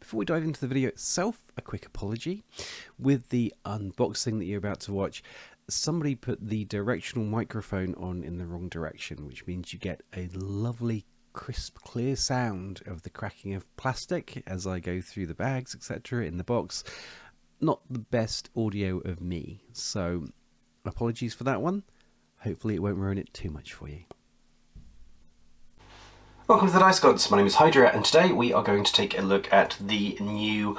Before we dive into the video itself, a quick apology. With the unboxing that you're about to watch, somebody put the directional microphone on in the wrong direction, which means you get a lovely crisp, clear sound of the cracking of plastic as I go through the bags, etc. in the box. Not the best audio of me, so apologies for that one. Hopefully it won't ruin it too much for you. Welcome to the Dice Gods. My name is Hydra, and today we are going to take a look at the new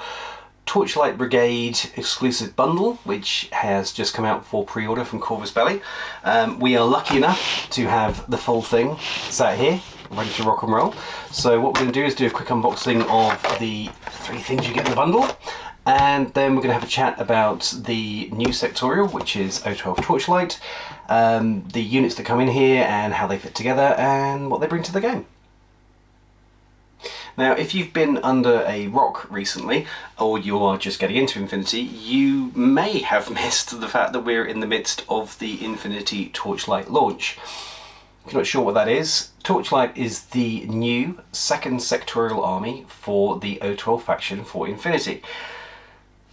Torchlight Brigade exclusive bundle, which has just come out for pre-order from Corvus Belli. We are lucky enough to have the full thing sat here, ready to rock and roll. So what we're going to do is do a quick unboxing of the 3 things you get in the bundle, and then we're going to have a chat about the new sectorial, which is 012 Torchlight, the units that come in here and how they fit together and what they bring to the game. Now, if you've been under a rock recently, or you are just getting into Infinity, you may have missed the fact that we're in the midst of the Infinity Torchlight launch. If you're not sure what that is, Torchlight is the new second sectorial army for the 012 faction for Infinity.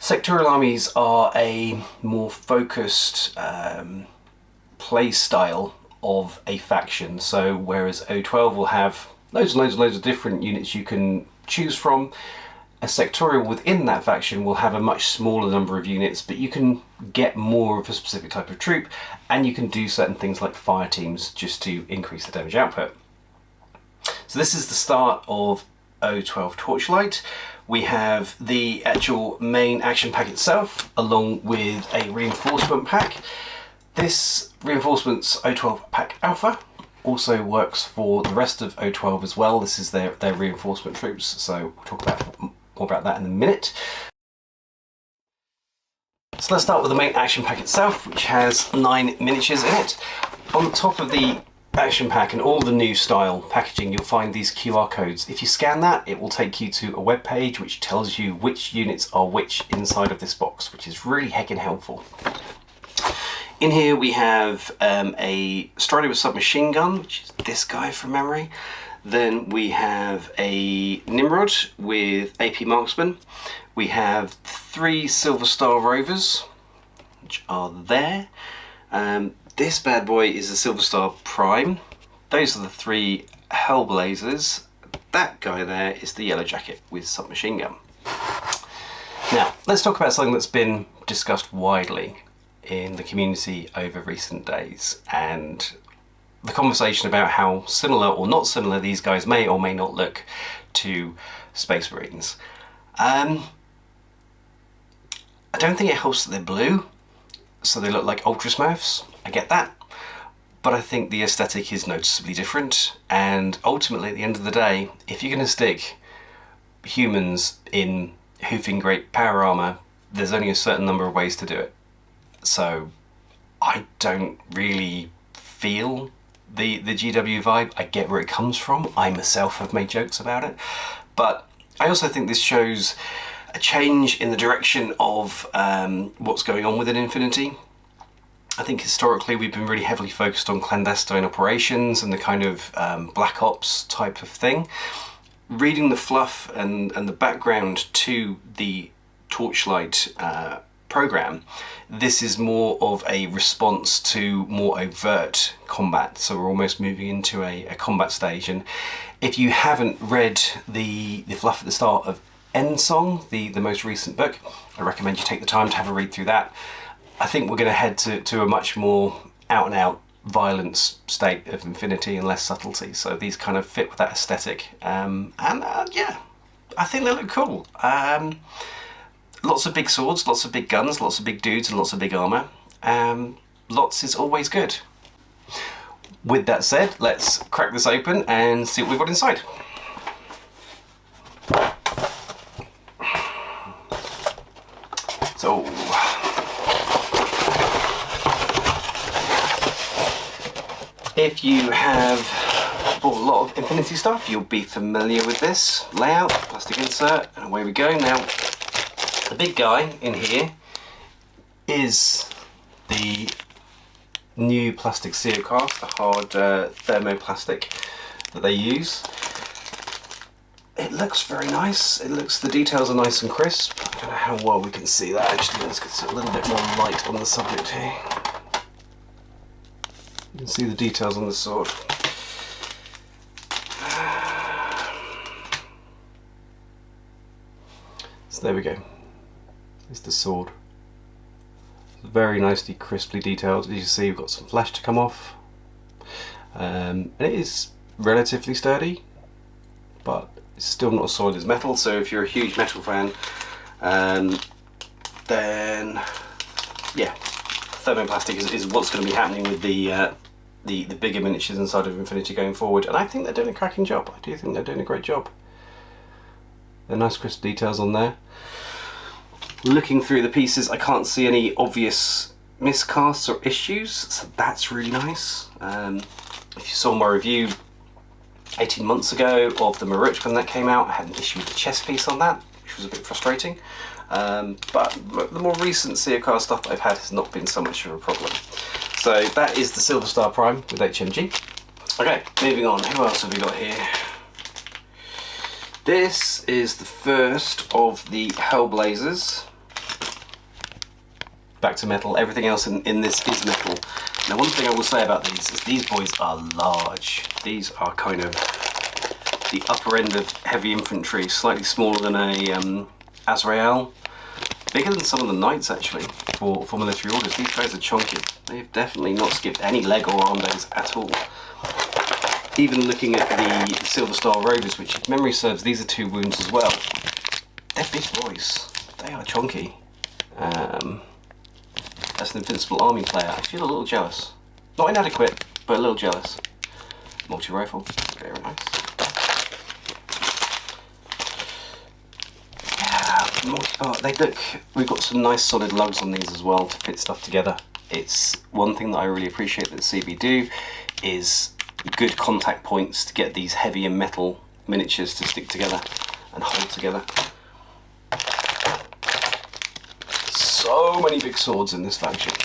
Sectorial armies are a more focused play style of a faction, so whereas 012 will have loads of different units you can choose from, a sectorial within that faction will have a much smaller number of units, but you can get more of a specific type of troop, and you can do certain things like fire teams just to increase the damage output. So this is the start of 012 Torchlight. We have the actual main action pack itself, along with a reinforcement pack. This reinforcements 012 Pack Alpha also works for the rest of 012 as well. This is their reinforcement troops, so we'll talk more about that in a minute. So let's start with the main action pack itself, which has 9 miniatures in it. On the top of the action pack and all the new style packaging, you'll find these QR codes. If you scan that, it will take you to a web page which tells you which units are which inside of this box, which is really heckin' helpful. In here we have a Strider with submachine gun, which is this guy from memory. Then we have a Nimrod with AP Marksman. We have 3 Silver Star Rovers, which are there. This bad boy is a Silver Star Prime. Those are the 3 Hellblazers. That guy there is the Yellow Jacket with submachine gun. Now, let's talk about something that's been discussed widely in the community over recent days, and the conversation about how similar or not similar these guys may or may not look to Space Marines. I don't think it helps that they're blue, so they look like Ultra Smurfs. I get that, but I think the aesthetic is noticeably different, and ultimately at the end of the day, if you're going to stick humans in hoofing great power armor, there's only a certain number of ways to do it. So I don't really feel the GW vibe. I get where it comes from. I myself have made jokes about it, but I also think this shows a change in the direction of what's going on within Infinity. I think historically we've been really heavily focused on clandestine operations and the kind of Black Ops type of thing. Reading the fluff and the background to the Torchlight program, this is more of a response to more overt combat, so we're almost moving into a combat stage. And if you haven't read the fluff at the start of Endsong, the most recent book, I recommend you take the time to have a read through that. I think we're going to head to a much more out and out violence state of Infinity and less subtlety, so these kind of fit with that aesthetic, yeah, I think they look cool. Lots of big swords, lots of big guns, lots of big dudes and lots of big armour. Lots is always good. With that said, let's crack this open and see what we've got inside. So, if you have bought a lot of Infinity stuff, you'll be familiar with this layout. Plastic insert, and away we go. Now, the big guy in here is the new plastic seal cast, the hard thermoplastic that they use. it looks very nice. The details are nice and crisp. I don't know how well we can see that actually. Let's get a little bit more light on the subject here. You can see the details on the sword. So there we go. It's the sword. It's very nicely, crisply detailed. As you can see, we've got some flash to come off. And it is relatively sturdy, but it's still not as solid as metal. So if you're a huge metal fan, then yeah, thermoplastic is what's going to be happening with the bigger miniatures inside of Infinity going forward. And I think they're doing a cracking job. I do think they're doing a great job. They're nice crisp details on there. Looking through the pieces, I can't see any obvious miscasts or issues, so that's really nice. If you saw my review 18 months ago of the Marich when that came out, I had an issue with the chest piece on that, which was a bit frustrating. But the more recent COCAR stuff that I've had has not been so much of a problem. So that is the Silver Star Prime with HMG. Okay, moving on. Who else have we got here? This is the first of the Hellblazers. Back to metal. Everything else in this is metal. Now, one thing I will say about these is these boys are large. These are kind of the upper end of heavy infantry, slightly smaller than a Azrael. Bigger than some of the Knights actually for military orders. These guys are chunky. They've definitely not skipped any leg or arm days at all. Even looking at the Silver Star Rovers, which if memory serves, these are 2 wounds as well. They're big boys. They are chunky. As an Invincible Army player, I feel a little jealous. Not inadequate, but a little jealous. Multi-rifle, very nice. Yeah, multi-part. We've got some nice solid lugs on these as well to fit stuff together. It's one thing that I really appreciate that CB do is good contact points to get these heavier metal miniatures to stick together and hold together. So many big swords in this flagship.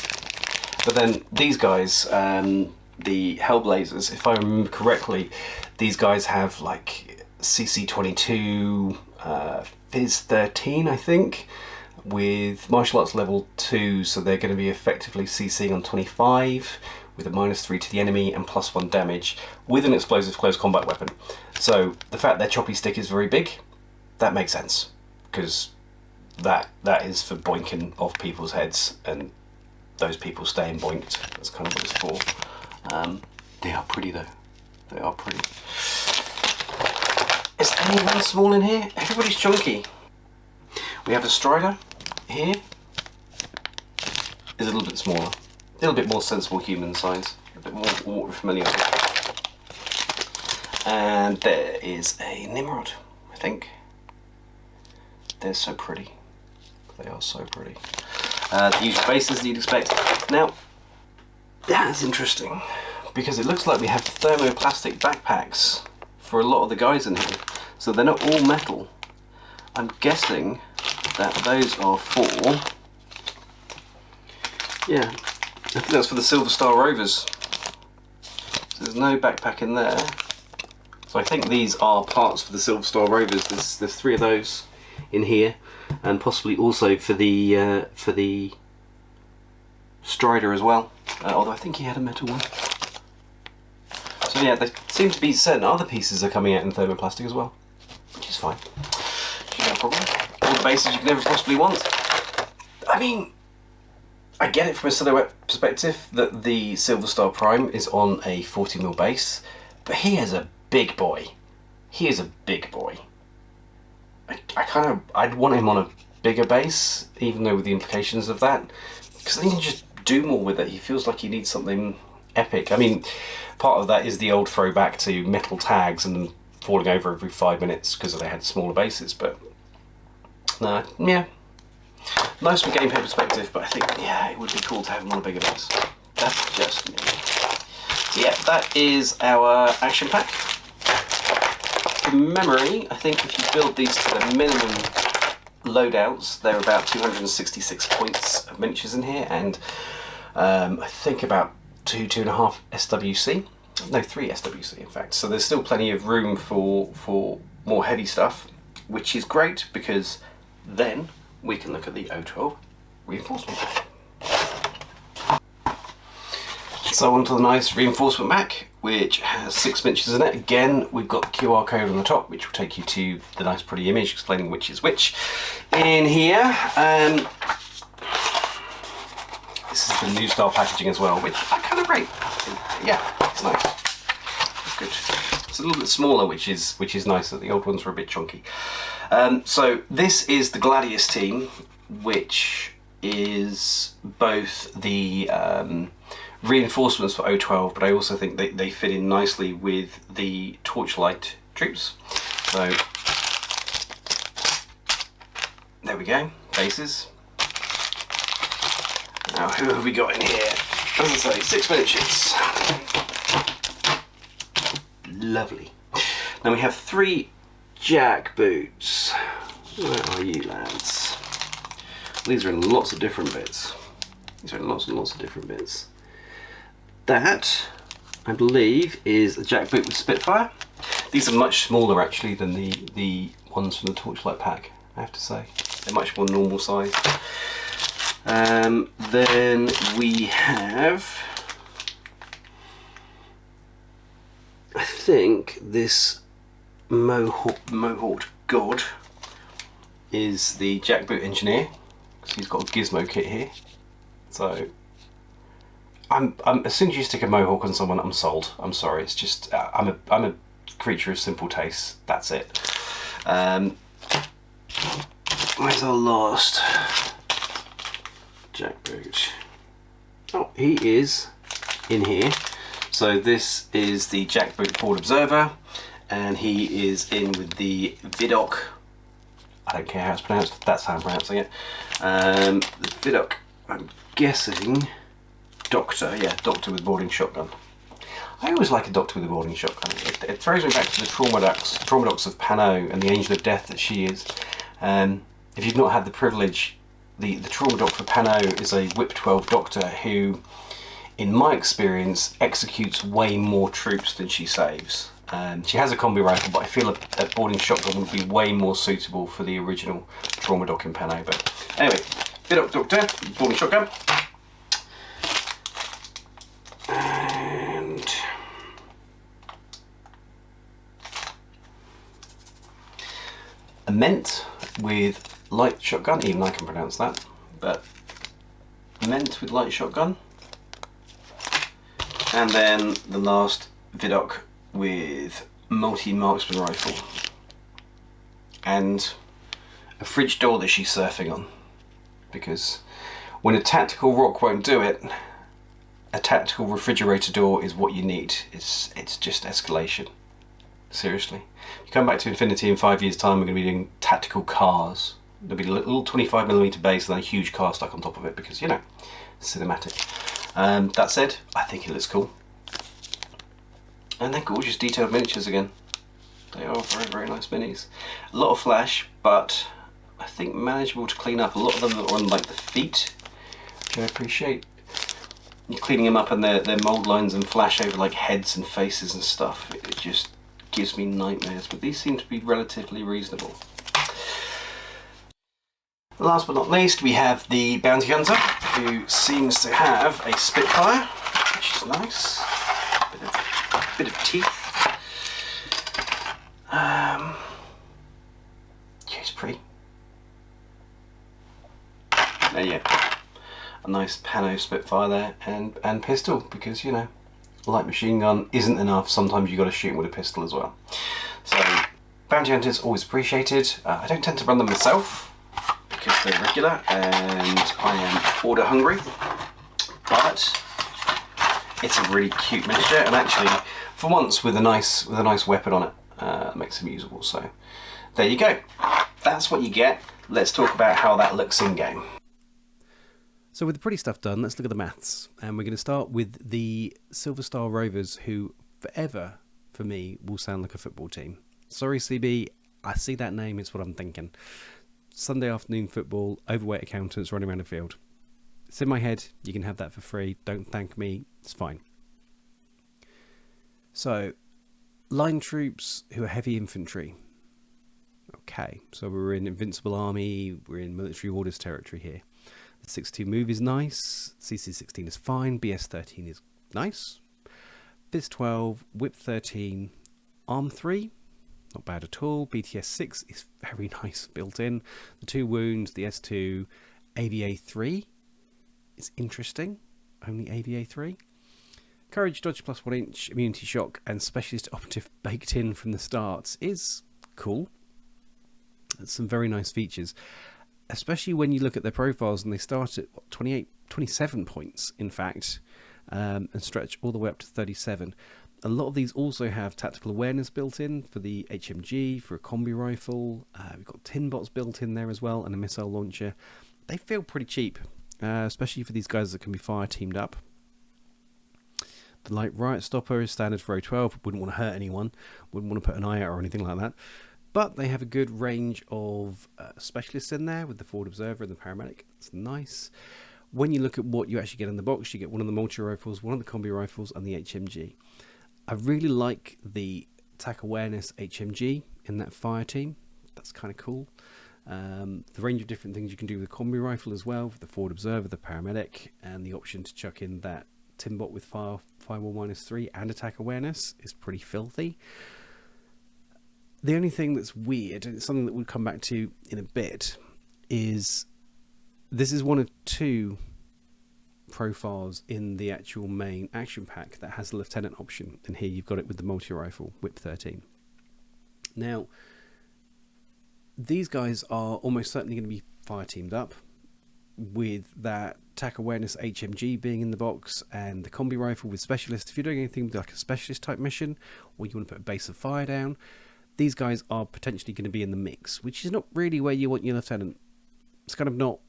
But then these guys, the Hellblazers, if I remember correctly, these guys have like CC22, Fizz 13 I think, with martial arts level 2, so they're going to be effectively CCing on 25 with a -3 to the enemy and +1 damage with an explosive close combat weapon. So the fact their choppy stick is very big, that makes sense, because that is for boinking off people's heads, and those people staying boinked. That's kind of what it's for. They are pretty though. They are pretty. Is anyone small in here? Everybody's chunky. We have a Strider here. Is a little bit smaller. A little bit more sensible human size. A bit more what we're familiar with. And there is a Nimrod, I think. They're so pretty. They are so pretty. The usual bases that you'd expect. Now, that's interesting, because it looks like we have thermoplastic backpacks for a lot of the guys in here. So they're not all metal. I'm guessing that those are for... yeah, I think that's for the Silver Star Rovers. So there's no backpack in there. So I think these are parts for the Silver Star Rovers. There's 3 of those in here, and possibly also for the Strider as well. Although I think he had a metal one. So yeah, there seems to be certain other pieces are coming out in thermoplastic as well, which is fine. No problem. All the bases you can ever possibly want. I mean, I get it from a silhouette perspective that the Silver Star Prime is on a 40mm base, but he is a big boy. He is a big boy. I'd want him on a bigger base, even though with the implications of that, because then you can just do more with it. He feels like he needs something epic. I mean, part of that is the old throwback to metal tags and them falling over every 5 minutes because they had smaller bases, but no, yeah. Nice from a gameplay perspective, but I think, yeah, it would be cool to have him on a bigger base. That's just me. So yeah, that is our action pack. From memory, I think if you build these to the minimum loadouts, they're about 266 points of miniatures in here, and I think about 2.5 SWC. No, 3 SWC in fact. So there's still plenty of room for more heavy stuff, which is great because then we can look at the O12 reinforcement pack. So onto the nice reinforcement pack, which has 6 miniatures in it. Again, we've got the QR code on the top, which will take you to the nice pretty image explaining which is which. In here, this is the new style packaging as well, which I kind of rate. Yeah, it's nice. It's good. It's a little bit smaller, which is nice. The old ones were a bit chunky. So this is the Gladius team, which is both the reinforcements for O12, but I also think they fit in nicely with the Torchlight troops. So there we go, bases. Now who have we got in here? As I say, 6 miniatures. Lovely. Now we have 3 jack boots. Where are you lads? These are in lots of different bits. These are in lots and lots of different bits. That, I believe, is a jack boot with Spitfire. These are much smaller actually than the ones from the Torchlight pack, I have to say. They're much more normal size. Then we have, I think this Mohawk God is the jackboot engineer, because he's got a gizmo kit here. So I'm as soon as you stick a mohawk on someone, I'm sold. I'm sorry, it's just I'm a creature of simple taste. That's it. Where's our last jackboot? Oh, he is in here. So this is the jackboot Forward Observer, and he is in with the Vidok. I don't care how it's pronounced. That's how I'm pronouncing it. The Vidok, I'm guessing. Doctor, yeah, Doctor with boarding shotgun. I always like a Doctor with a boarding shotgun. It throws me back to the Traumadox of Pano and the Angel of Death that she is. If you've not had the privilege, the Traumadox for Pano is a Whip 12 Doctor who, in my experience, executes way more troops than she saves. She has a combi rifle, but I feel a boarding shotgun would be way more suitable for the original Traumadox in Pano. But anyway, Vidok Doctor, boarding shotgun. And a Ment with light shotgun, even I can pronounce that, but Ment with light shotgun. And then the last Vidok with multi-marksman rifle. And a fridge door that she's surfing on. Because when a tactical rock won't do it, a tactical refrigerator door is what you need. It's just escalation. Seriously. You come back to Infinity in 5 years' time, we're going to be doing tactical cars. There'll be a little 25mm base and then a huge car stuck on top of it because, you know, cinematic. That said, I think it looks cool. And they're gorgeous detailed miniatures again. They are very, very nice minis. A lot of flash, but I think manageable to clean up. A lot of them are on like the feet, which I appreciate. You're cleaning them up and their mould lines and flash over like heads and faces and stuff. It just gives me nightmares, but these seem to be relatively reasonable. Last but not least, we have the Bounty Hunter, who seems to have a Spitfire, which is nice. Bit of teeth. Yeah, it's pretty. There you go. A nice Pano Spitfire there, and pistol, because, you know, light machine gun isn't enough. Sometimes you've got to shoot them with a pistol as well. So, Bounty Hunters always appreciated. I don't tend to run them myself because they're regular and I am order hungry, but it's a really cute miniature, and actually, for once, with a nice weapon on it, makes them usable. So, there you go. That's what you get. Let's talk about how that looks in game. So with the pretty stuff done, let's look at the maths. And we're going to start with the Silver Star Rovers, who forever, for me, will sound like a football team. Sorry, CB, I see that name, it's what I'm thinking. Sunday afternoon football, overweight accountants running around the field. It's in my head, you can have that for free, don't thank me, it's fine. So, line troops who are heavy infantry. Okay, so we're in Invincible Army, we're in military orders territory here. The 6-2 move is nice, CC16 is fine, BS13 is nice, Fizz 12, Whip 13, Arm 3, not bad at all, BTS 6 is very nice built in, the 2 wounds, the S2, AVA 3 is interesting, only AVA 3. Courage, dodge plus 1 inch, immunity shock, and specialist operative baked in from the start is cool. That's some very nice features, especially when you look at their profiles and they start at what, 28, 27 points, in fact, and stretch all the way up to 37. A lot of these also have tactical awareness built in for the HMG, for a combi rifle. We've got tin bots built in there as well, and a missile launcher. They feel pretty cheap, especially for these guys that can be fire teamed up. The light riot stopper is standard for O12. Wouldn't want to hurt anyone. Wouldn't want to put an eye out or anything like that. But they have a good range of specialists in there with the forward observer and the paramedic. It's nice. When you look at what you actually get in the box, you get one of the multi-rifles, one of the combi rifles, and the HMG. I really like the attack awareness HMG in that fire team. That's kind of cool. The range of different things you can do with the combi rifle as well, for the forward observer, the paramedic, and the option to chuck in that Timbot with firewall -3 and attack awareness is pretty filthy. The only thing that's weird, and it's something that we'll come back to in a bit, is this is one of 2 profiles in the actual main action pack that has the lieutenant option, and here you've got it with the multi-rifle Whip 13. Now, these guys are almost certainly going to be fire teamed up, with that attack awareness HMG being in the box and the combi rifle with specialist. If you're doing anything like a specialist type mission, or you want to put a base of fire down, these guys are potentially going to be in the mix, which is not really where you want your lieutenant. It's kind of not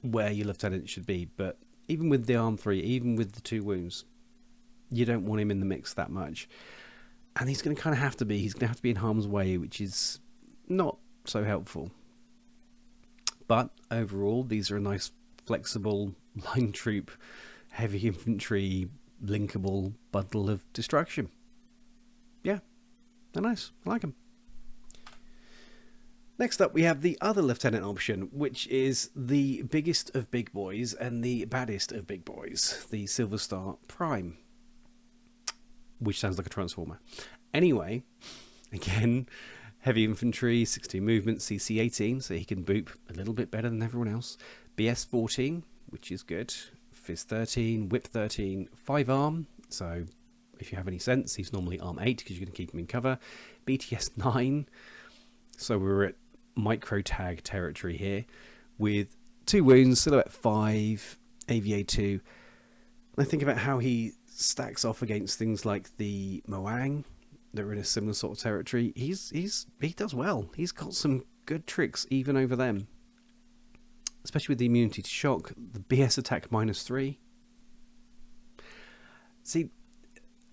where your lieutenant should be, but even with the arm 3, even with the 2 wounds, you don't want him in the mix that much. And he's going to kind of have to be. He's going to have to be in harm's way, which is not so helpful. But overall, these are a nice, flexible, line troop, heavy infantry, linkable bundle of destruction. Yeah, they're nice. I like them. Next up, we have the other lieutenant option, which is the biggest of big boys and the baddest of big boys, the Silver Star Prime, which sounds like a transformer. Anyway, again, heavy infantry, 16 movement, CC 18, so he can boop a little bit better than everyone else. BS 14, which is good. Fizz 13, Whip 13, 5 arm, so if you have any sense, he's normally arm 8 because you're going to keep him in cover. BTS 9, so we're at micro tag territory here, with 2 wounds, silhouette 5, AVA 2. I think about how he stacks off against things like the Moang that are in a similar sort of territory. He does well. He's got some good tricks even over them, especially with the immunity to shock, the BS attack -3. See,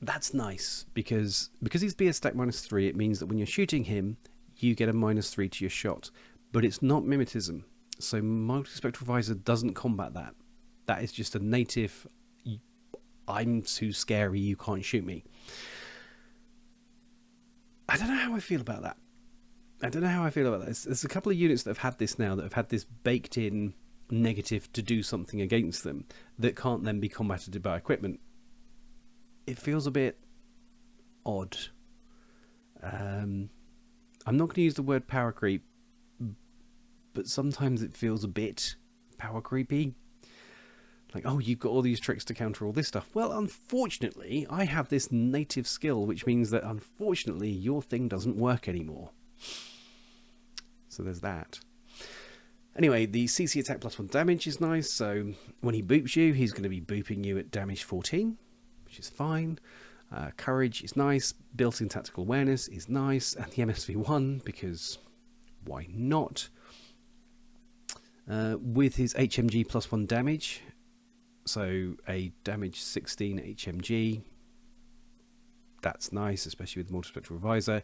that's nice because he's BS attack -3. It means that when you're shooting him, you get a -3 to your shot, but it's not mimetism. So multispectral visor doesn't combat that. That is just a native. I'm too scary. You can't shoot me. I don't know how I feel about that. There's a couple of units that have had this now, that have had this baked in negative to do something against them that can't then be combated by equipment. It feels a bit odd. I'm not going to use the word power creep, but sometimes it feels a bit power creepy. Like, oh, you've got all these tricks to counter all this stuff. Well, unfortunately, I have this native skill, which means that, unfortunately, your thing doesn't work anymore. So there's that. Anyway, the CC attack +1 damage is nice, so when he boops you, he's going to be booping you at damage 14, which is fine. Courage is nice, built-in tactical awareness is nice, and the MSV1, because why not? With his HMG +1 damage, so a damage 16 HMG, that's nice, especially with multispectral visor.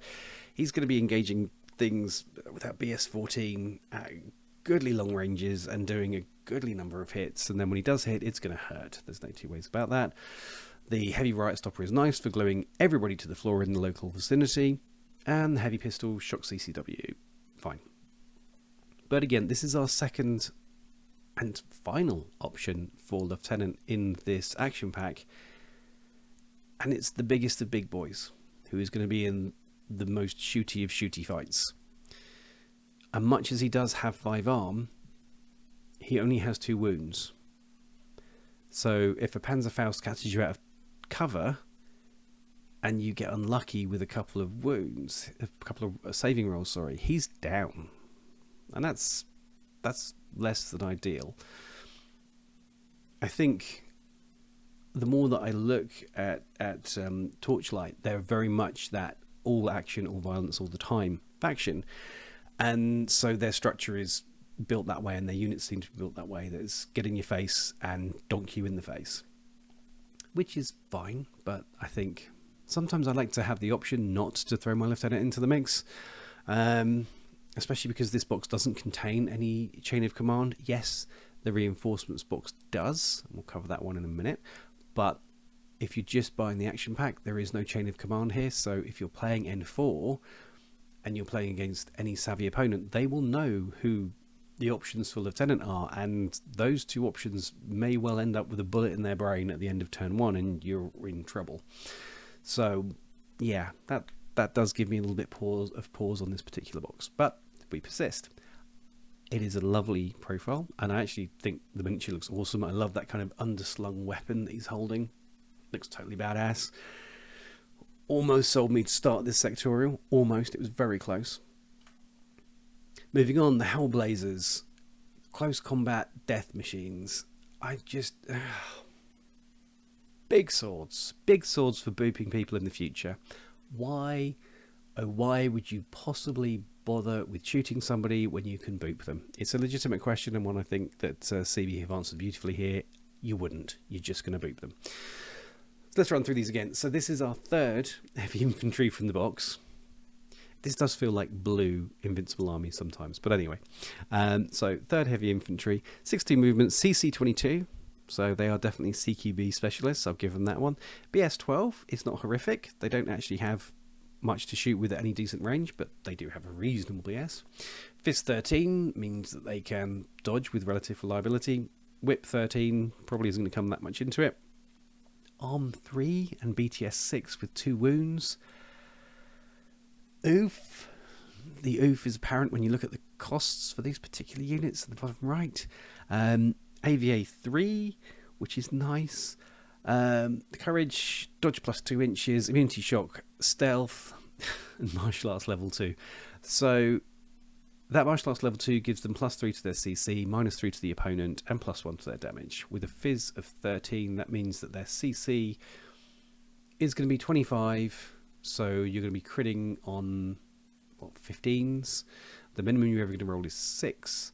He's going to be engaging things without BS 14 at goodly long ranges and doing a goodly number of hits, and then when he does hit, it's going to hurt. There's no two ways about that. The heavy riot stopper is nice for gluing everybody to the floor in the local vicinity, and the heavy pistol shock CCW fine. But again, this is our second and final option for Lieutenant in this action pack. And it's the biggest of big boys, who is going to be in the most shooty of shooty fights. And much as he does have 5 arm, he only has 2 wounds. So if a Panzerfaust catches you out of cover, and you get unlucky with a couple of wounds, a couple of saving rolls, sorry, he's down. And that's less than ideal. I think the more that I look at Torchlight, they're very much that all action, all violence, all the time faction. And so their structure is built that way, and their units seem to be built that way. That is get in your face and donk you in the face. Which is fine, but I think sometimes I like to have the option not to throw my lieutenant into the mix. Especially because this box doesn't contain any chain of command. Yes, the reinforcements box does. We'll cover that one in a minute. But if you're just buying the action pack, there is no chain of command here. So if you're playing N4 and you're playing against any savvy opponent, they will know who the options for Lieutenant are. And those 2 options may well end up with a bullet in their brain at the end of turn 1 and you're in trouble. So yeah, that does give me a little bit of pause on this particular box. But we persist. It is a lovely profile, and I actually think the miniature looks awesome. I love that kind of underslung weapon that he's holding. Looks totally badass. Almost sold me to start this sectorial. Almost. It was very close. Moving on, the Hellblazers. Close combat death machines. I just... big swords. Big swords for booping people in the future. Why, oh why would you possibly bother with shooting somebody when you can boop them? It's a legitimate question, and one I think that CB have answered beautifully here. You wouldn't. You're just going to boop them. So let's run through these again. So this is our 3rd heavy infantry from the box. This does feel like blue Invincible Army sometimes, but anyway. So 3rd heavy infantry, 60 movement, CC 22. So they are definitely CQB specialists. I'll give them that one. BS 12 is not horrific. They don't actually have much to shoot with at any decent range, but they do have a reasonable BS. Fist 13 means that they can dodge with relative reliability. Whip 13 probably isn't going to come that much into it. Arm 3 and BTS 6 with 2 wounds. Oof. The oof is apparent when you look at the costs for these particular units at the bottom right. AVA 3, which is nice. Courage, dodge plus 2 inches, immunity shock, stealth, and martial arts level 2. So that martial arts level 2 gives them plus 3 to their CC, minus 3 to the opponent, and plus 1 to their damage. With a fizz of 13, that means that their CC is going to be 25, so you're going to be critting on, 15s. The minimum you're ever going to roll is 6.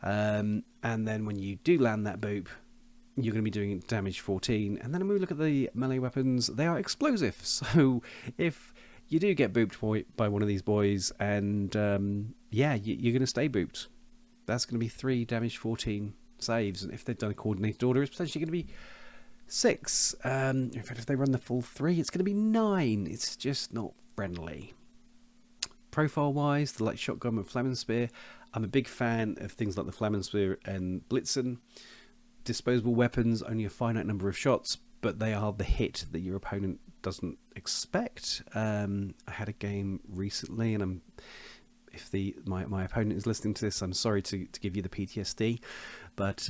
And then when you do land that boop, you're going to be doing damage 14. And then when we look at the melee weapons, they are explosive. So if you do get booped by one of these boys, and you're going to stay booped, that's going to be 3 damage 14 saves. And if they've done a coordinated order, it's potentially going to be 6. In fact, if they run the full 3, it's going to be 9. It's just not friendly. Profile wise, the light shotgun and Flammen Spear. I'm a big fan of things like the Flammen Spear and Blitzen. Disposable weapons, only a finite number of shots, but they are the hit that your opponent doesn't expect. I had a game recently, and if my opponent is listening to this, I'm sorry to give you the PTSD, but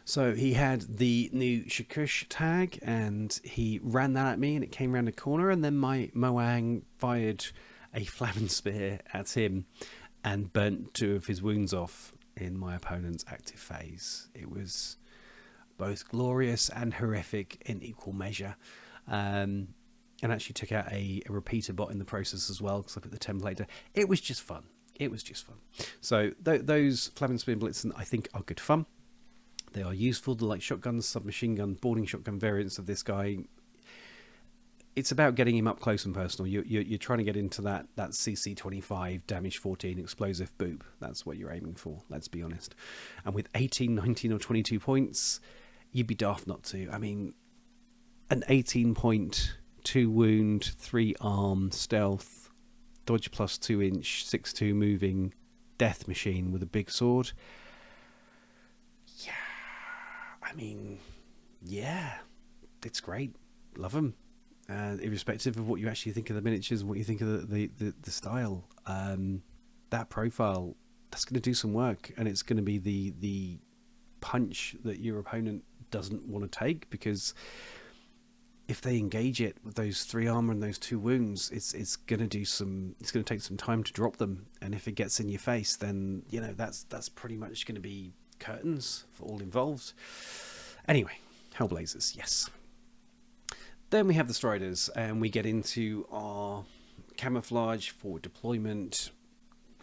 so he had the new Shakush tag, and he ran that at me, and it came around the corner, and then my Moang fired a Flammen Spear at him and burnt 2 of his wounds off in my opponent's active phase. It was both glorious and horrific in equal measure, and actually took out a repeater bot in the process as well, because I put the template there. It was just fun. So those Flammen Spear and Blitzen, I think, are good fun. They are useful. The light shotguns, submachine gun, boarding shotgun variants of this guy. It's about getting him up close and personal. You're trying to get into that CC 25, damage 14, explosive boop. That's what you're aiming for, let's be honest. And with 18, 19 or 22 points, you'd be daft not to. I mean, an 18 point, 2 wound, 3 arm, stealth, dodge plus 2-inch 6'2" moving death machine with a big sword. Yeah, I mean, yeah, it's great. Love them. Irrespective of what you actually think of the miniatures and what you think of the style, that profile, that's going to do some work, and it's going to be the punch that your opponent doesn't want to take, because if they engage it with those 3 armor and those 2 wounds, it's going to do some. It's going to take some time to drop them, and if it gets in your face, then you know that's pretty much going to be curtains for all involved. Anyway, Hellblazers, yes. Then we have the Striders, and we get into our camouflage for deployment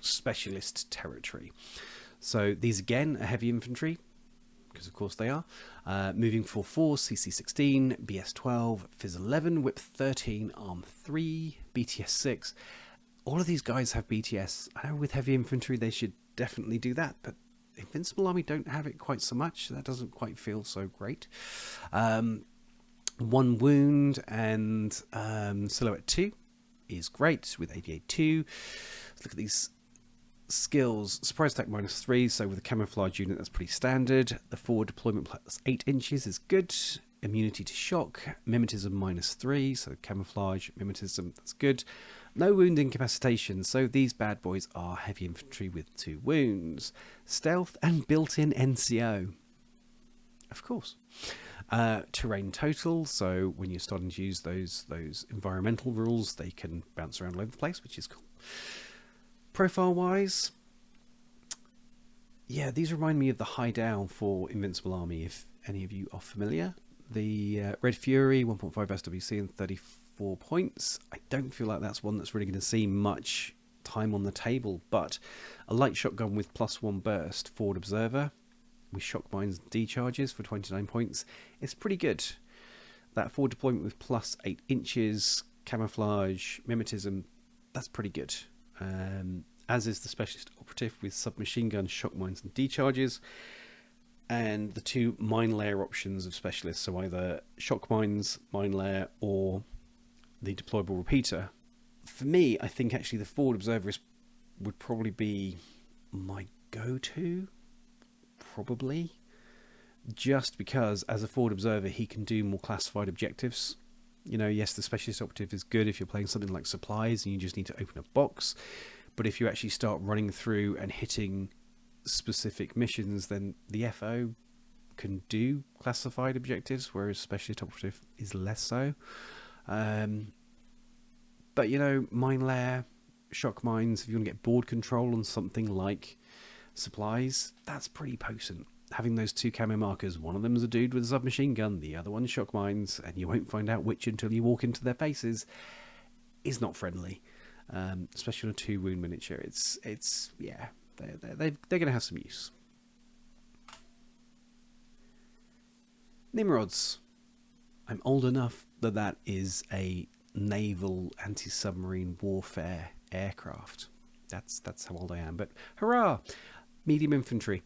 specialist territory. So these again are heavy infantry, because of course they are. Moving for 4, CC 16, BS 12, Fizz 11, Whip 13, Arm 3, BTS 6. All of these guys have BTS. I know with heavy infantry they should definitely do that, but Invincible Army don't have it quite so much. That doesn't quite feel so great. 1 wound and Silhouette 2 is great with 88-2. Let's look at these skills. Surprise attack -3, so with a camouflage unit that's pretty standard. The forward deployment plus 8 inches is good. Immunity to shock, mimetism -3, so camouflage, mimetism, that's good. No wound incapacitation, so these bad boys are heavy infantry with 2 wounds. Stealth and built-in NCO, of course. Terrain total, so when you're starting to use those environmental rules, they can bounce around all over the place, which is cool. Profile wise, yeah, these remind me of the hideout for Invincible Army, if any of you are familiar. The Red Fury, 1.5 SWC and 34 points. I don't feel like that's one that's really going to see much time on the table, but a light shotgun with +1 burst, forward observer, with shock mines and decharges for 29 points. It's pretty good. That forward deployment with +8 inches, camouflage, mimetism, that's pretty good. As is the specialist operative with submachine gun, shock mines and decharges, and the 2 mine layer options of specialists, so either shock mines, mine layer, or the deployable repeater. For me, I think actually the forward observer would probably be my go-to, probably, just because as a forward observer he can do more classified objectives. You know, yes, the specialist operative is good if you're playing something like supplies and you just need to open a box, but if you actually start running through and hitting specific missions, then the FO can do classified objectives, whereas specialist operative is less so. But you know, mine layer, shock mines, if you want to get board control on something like supplies, that's pretty potent. Having those 2 camo markers, one of them is a dude with a submachine gun, the other one's shock mines, and you won't find out which until you walk into their faces, is not friendly. Especially on a 2 wound miniature. It's yeah, they're going to have some use. Nimrods. I'm old enough that is a naval anti-submarine warfare aircraft. That's how old I am. But hurrah! Medium infantry.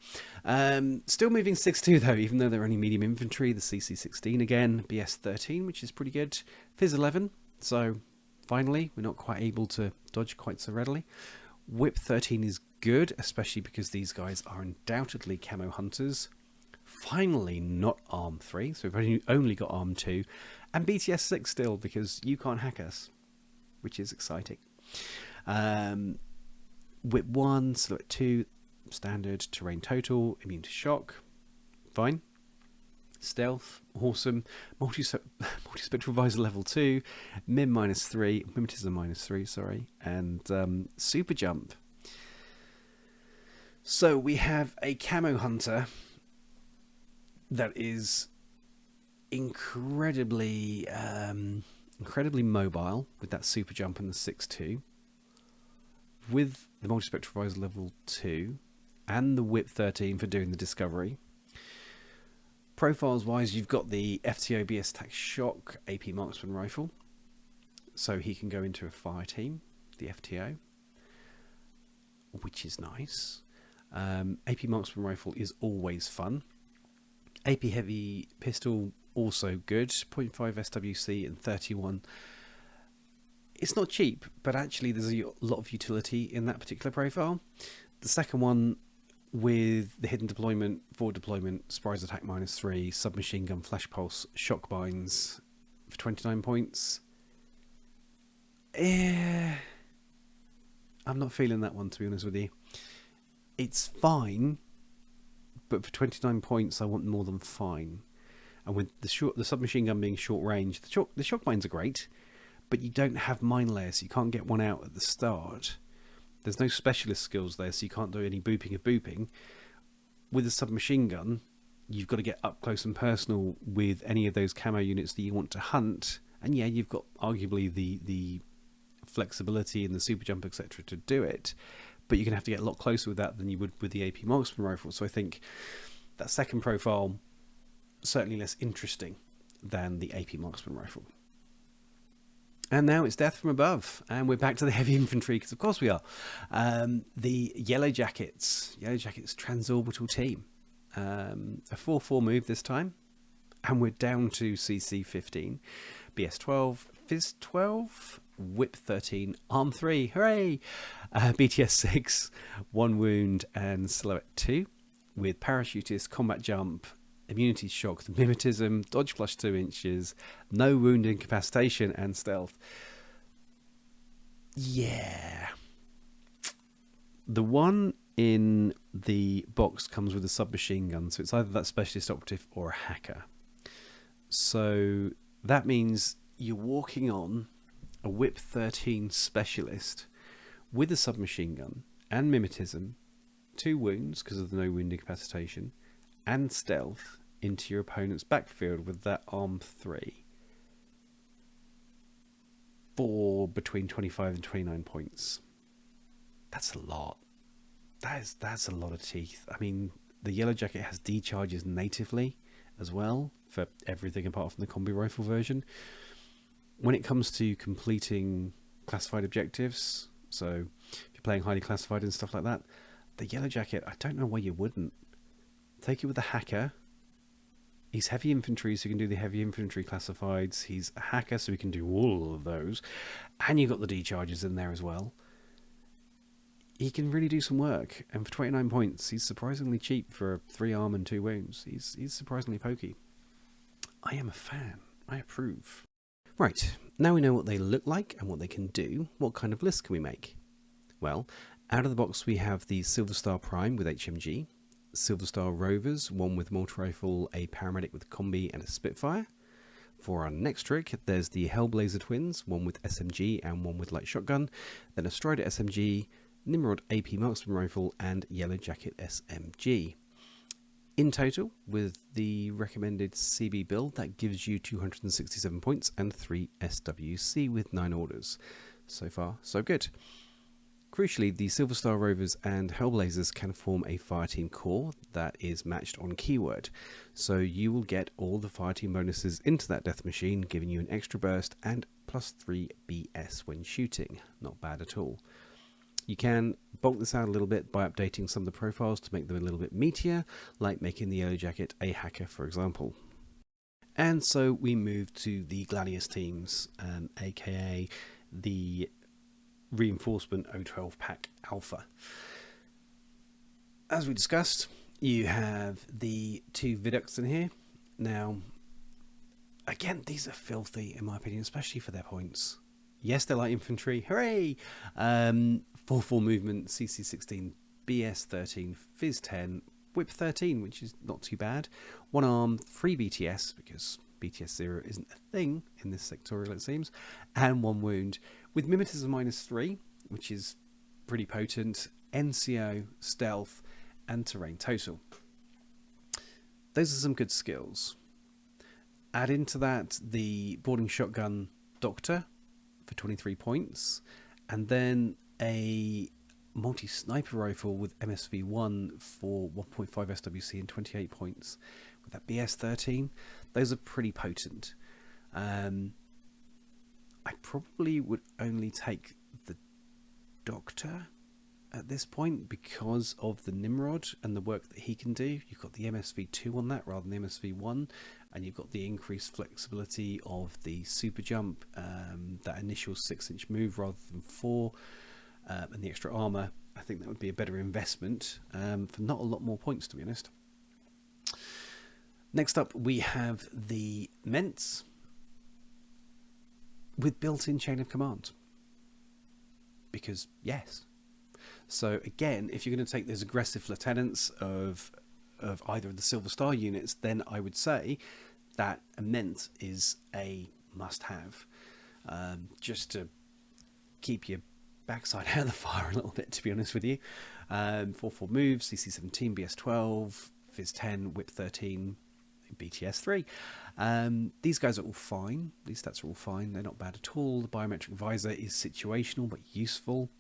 Still moving 6'2" though, even though they're only medium infantry. The CC 16 again, BS 13, which is pretty good. Fizz 11, so finally we're not quite able to dodge quite so readily. Whip 13 is good, especially because these guys are undoubtedly camo hunters. Finally not Arm 3, so we've only got Arm 2. And BTS 6 still, because you can't hack us, which is exciting. Whip 1, Silhouette 2, standard, terrain total, immune to shock, fine. Stealth, awesome. Multi-spectral visor level 2, mim -3, mimetism -3, sorry, and super jump. So we have a camo hunter that is incredibly mobile with that super jump and the 6'2", with the multi-spectral visor level 2 and the whip 13 for doing the discovery. Profiles wise, you've got the FTO BS Tac Shock AP Marksman Rifle, so he can go into a fire team, the FTO, which is nice. AP Marksman Rifle is always fun. AP Heavy Pistol, also good, 0.5 SWC and 31. it's not cheap, but actually there's a lot of utility in that particular profile. The second one, with the hidden deployment, forward deployment, surprise attack -3, submachine gun, flash pulse, shock binds for 29 points. I'm not feeling that one, to be honest with you. It's fine, but for 29 points I want more than fine. And with the submachine gun being short range, the shock binds are great, but you don't have mine layers, so you can't get one out at the start. There's no specialist skills there, so you can't do any booping of booping. With a submachine gun, you've got to get up close and personal with any of those camo units that you want to hunt. And yeah, you've got arguably the flexibility and the super jump, etc. to do it, but you're going to have to get a lot closer with that than you would with the AP marksman rifle. So I think that second profile, certainly less interesting than the AP marksman rifle. And now it's death from above, and we're back to the heavy infantry, because of course we are. The Yellow Jackets transorbital team. A 4-4 move this time, and we're down to CC 15, BS 12, Fizz 12, Whip 13, Arm 3, hooray! BTS 6, 1 wound, and Silhouette 2, with Parachutist, Combat Jump, Immunity Shock, Mimetism, Dodge plus 2 inches, no wound incapacitation, and Stealth. Yeah. The one in the box comes with a submachine gun, so it's either that specialist operative or a hacker. So that means you're walking on a Whip 13 specialist with a submachine gun and mimetism, 2 wounds because of the no wound incapacitation, and stealth into your opponent's backfield with that Arm 3 for between 25 and 29 points. That's a lot. That's a lot of teeth. I mean, the Yellow Jacket has D charges natively as well for everything apart from the combi rifle version. When it comes to completing classified objectives, so if you're playing highly classified and stuff like that, the Yellow Jacket, I don't know why you wouldn't. Take it with a hacker. He's heavy infantry, so he can do the heavy infantry classifieds. He's a hacker, so he can do all of those. And you've got the D charges in there as well. He can really do some work. And for 29 points, he's surprisingly cheap for 3 arm and 2 wounds. He's surprisingly pokey. I am a fan. I approve. Right, now we know what they look like and what they can do. What kind of list can we make? Well, out of the box we have the Silver Star Prime with HMG, Silver Star Rovers, one with multi-rifle, a paramedic with combi and a Spitfire. For our next trick, there's the Hellblazer Twins, one with SMG and one with light shotgun, then a Strider SMG, Nimrod AP Marksman Rifle, and Yellow Jacket SMG. In total, with the recommended CB build, that gives you 267 points and 3 SWC with 9 orders. So far, so good. Crucially, the Silver Star Rovers and Hellblazers can form a fireteam core that is matched on keyword. So you will get all the fireteam bonuses into that death machine, giving you an extra burst and plus 3 BS when shooting. Not bad at all. You can bulk this out a little bit by updating some of the profiles to make them a little bit meatier, like making the Yellow Jacket a hacker, for example. And so we move to the Gladius teams, aka the Reinforcement 012 Pack Alpha. As we discussed, you have the 2 Viducts in here. Now, again, these are filthy in my opinion, especially for their points. Yes, they're light infantry, hooray! 4-4 movement, CC 16, BS 13, Fizz 10, Whip 13, which is not too bad. 1 arm, 3 BTS, because BTS 0 isn't a thing in this sectorial it seems, and 1 wound. With Mimetism -3, which is pretty potent, NCO, Stealth, and Terrain Total. Those are some good skills. Add into that the Boarding Shotgun Doctor for 23 points, and then a multi-sniper rifle with MSV1 for 1.5 SWC and 28 points with that BS 13. Those are pretty potent. I probably would only take the Doctor at this point because of the Nimrod and the work that he can do. You've got the MSV2 on that rather than the MSV1, and you've got the increased flexibility of the super jump, that initial 6-inch move rather than 4, and the extra armour, I think that would be a better investment for not a lot more points, to be honest. Next up, we have the Ments with built-in chain of command. Because, yes. So, again, if you're going to take those aggressive lieutenants of either of the Silver Star units, then I would say that a Ment is a must-have. Just to keep your backside out of the fire a little bit, to be honest with you. 4/4 moves, CC 17, BS 12, Fizz 10, Whip 13, BTS 3. These guys are all fine. These stats are all fine. They're not bad at all. The biometric visor is situational but useful.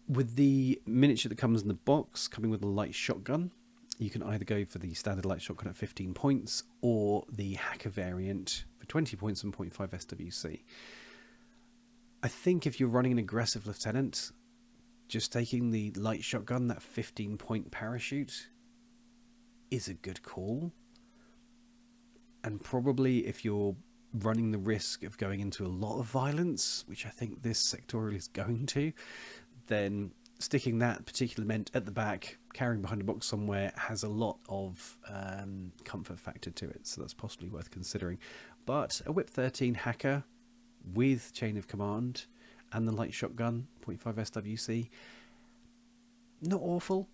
With the miniature that comes in the box, coming with a light shotgun, you can either go for the standard light shotgun at 15 points or the hacker variant for 20 points and 0.5 SWC. I think if you're running an aggressive lieutenant, just taking the light shotgun, that 15-point parachute, is a good call. And probably if you're running the risk of going into a lot of violence, which I think this sectorial is going to, then sticking that particular Ment at the back, carrying behind a box somewhere, has a lot of comfort factor to it. So that's possibly worth considering. But a Whip 13 hacker with chain of command and the light shotgun, 0.5 SWC, not awful.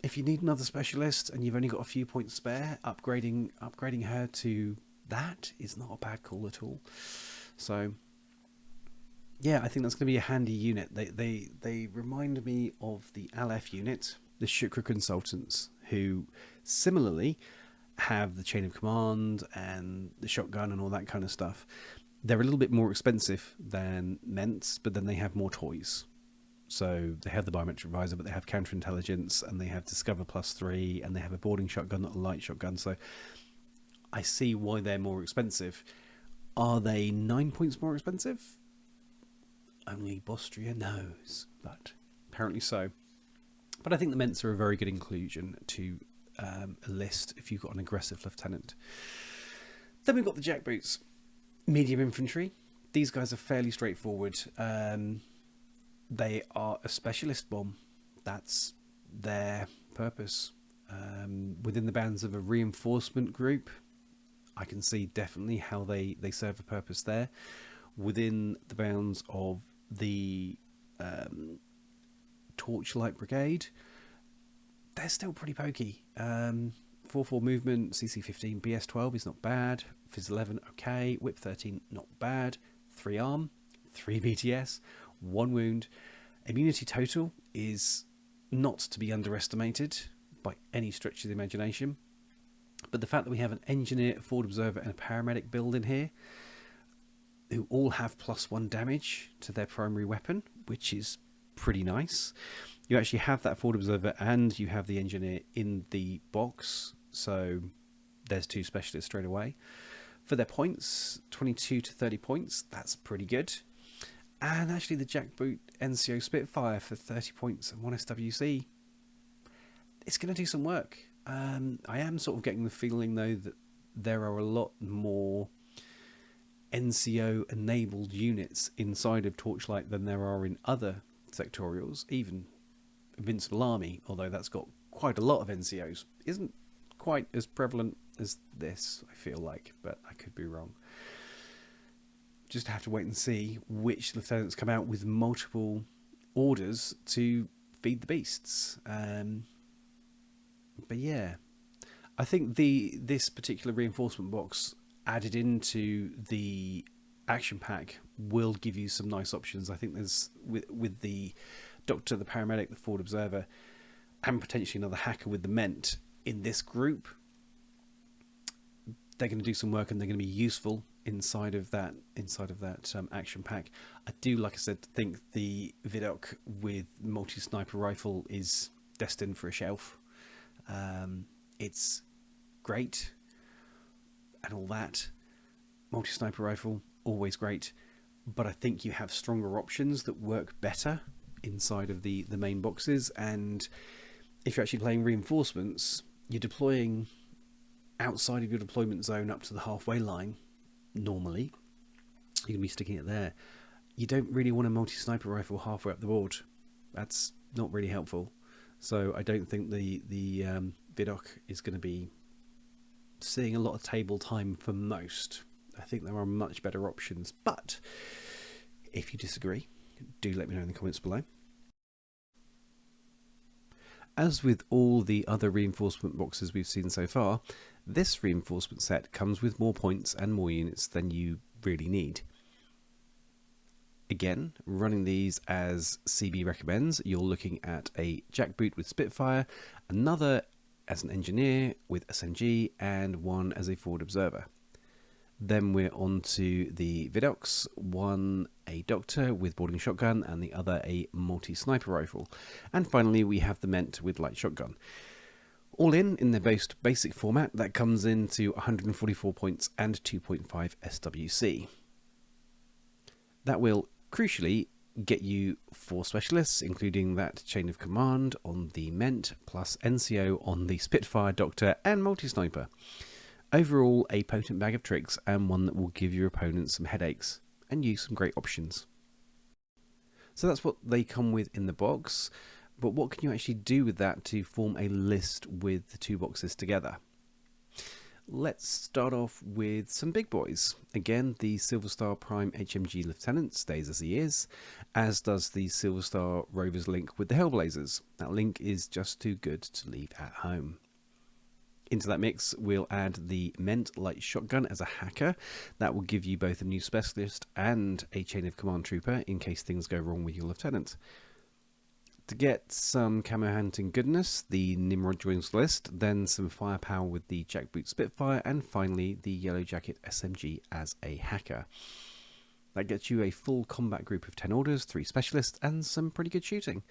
If you need another specialist and you've only got a few points spare, upgrading her to that is not a bad call at all. So yeah, I think that's going to be a handy unit. They remind me of the Aleph unit, the Shukra Consultants, who similarly have the chain of command and the shotgun and all that kind of stuff. They're a little bit more expensive than Ments, but then they have more toys. So they have the biometric visor, but they have counterintelligence, and they have Discover +3, and they have a boarding shotgun, not a light shotgun. So I see why they're more expensive. Are they 9 points more expensive? Only Bostria knows, but apparently so. But I think the Ments are a very good inclusion to a list if you've got an aggressive lieutenant. Then we've got the jackboots. Medium infantry. These guys are fairly straightforward. They are a specialist bomb. That's their purpose. Within the bounds of a reinforcement group, I can see definitely how they serve a purpose there. Within the bounds of the Torchlight Brigade, they're still pretty pokey. 4/4 movement, CC 15, BS 12 is not bad. Fizz 11, okay. Whip 13, not bad. 3 arm, 3 BTS, 1 wound. Immunity total is not to be underestimated by any stretch of the imagination. But the fact that we have an engineer, a forward observer, and a paramedic build in here, who all have +1 damage to their primary weapon, which is pretty nice. You actually have that forward observer and you have the engineer in the box, so there's 2 specialists straight away. For their points, 22 to 30 points, that's pretty good. And actually the jackboot NCO Spitfire for 30 points and 1 SWC, it's going to do some work. I am sort of getting the feeling though that there are a lot more NCO enabled units inside of Torchlight than there are in other sectorials. Even Invincible Army, although that's got quite a lot of NCOs, isn't quite as prevalent as this, I feel like, but I could be wrong. Just have to wait and see which lieutenants come out with multiple orders to feed the beasts. But yeah, I think this particular reinforcement box added into the action pack will give you some nice options. I think there's with the doctor, the paramedic, the forward observer, and potentially another hacker with the Ment in this group. They're going to do some work and they're going to be useful inside of that action pack. I do, like I said, think the Vidocq with multi-sniper rifle is destined for a shelf. It's great and all that. Multi-sniper rifle, always great, but I think you have stronger options that work better inside of the main boxes. And if you're actually playing reinforcements, you're deploying outside of your deployment zone up to the halfway line normally. You're going to be sticking it there. You don't really want a multi-sniper rifle halfway up the board. That's not really helpful. So I don't think the Vidoc is going to be seeing a lot of table time for most. I think there are much better options. But if you disagree, do let me know in the comments below. As with all the other reinforcement boxes we've seen so far, this reinforcement set comes with more points and more units than you really need. Again, running these as CB recommends, you're looking at a jackboot with Spitfire, another as an engineer with SMG, and one as a forward observer. Then we're on to the Vidocs, one a doctor with boarding shotgun and the other a multi-sniper rifle. And finally we have the Ment with light shotgun. All in their basic format, that comes into 144 points and 2.5 SWC. That will crucially get you 4 specialists, including that chain of command on the Ment, plus NCO on the Spitfire, Doctor and multi-sniper. Overall, a potent bag of tricks, and one that will give your opponent some headaches and you some great options. So that's what they come with in the box, but what can you actually do with that to form a list with the 2 boxes together? Let's start off with some big boys. Again, the Silver Star Prime HMG Lieutenant stays as he is, as does the Silver Star Rovers Link with the Hellblazers. That Link is just too good to leave at home. Into that mix, we'll add the Ment light shotgun as a hacker. That will give you both a new specialist and a chain of command trooper in case things go wrong with your lieutenant. To get some camo hunting goodness, the Nimrod joins the list, then some firepower with the jackboot Spitfire, and finally the Yellow Jacket SMG as a hacker. That gets you a full combat group of 10 orders, 3 specialists, and some pretty good shooting.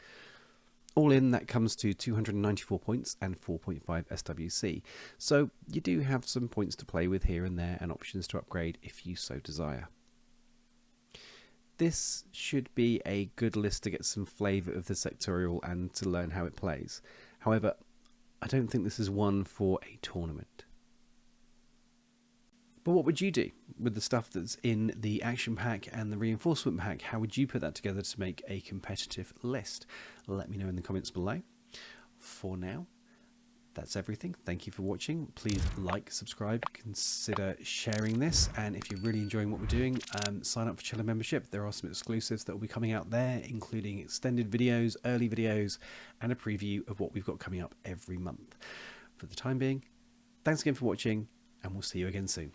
All in, that comes to 294 points and 4.5 SWC. So you do have some points to play with here and there, and options to upgrade if you so desire. This should be a good list to get some flavour of the sectorial and to learn how it plays. However, I don't think this is one for a tournament. But what would you do with the stuff that's in the action pack and the reinforcement pack? How would you put that together to make a competitive list? Let me know in the comments below. For now, that's everything. Thank you for watching. Please like, subscribe, consider sharing this, and if you're really enjoying what we're doing, sign up for Channel membership. There are some exclusives that will be coming out there, including extended videos, early videos, and a preview of what we've got coming up every month. For the time being, thanks again for watching, and we'll see you again soon.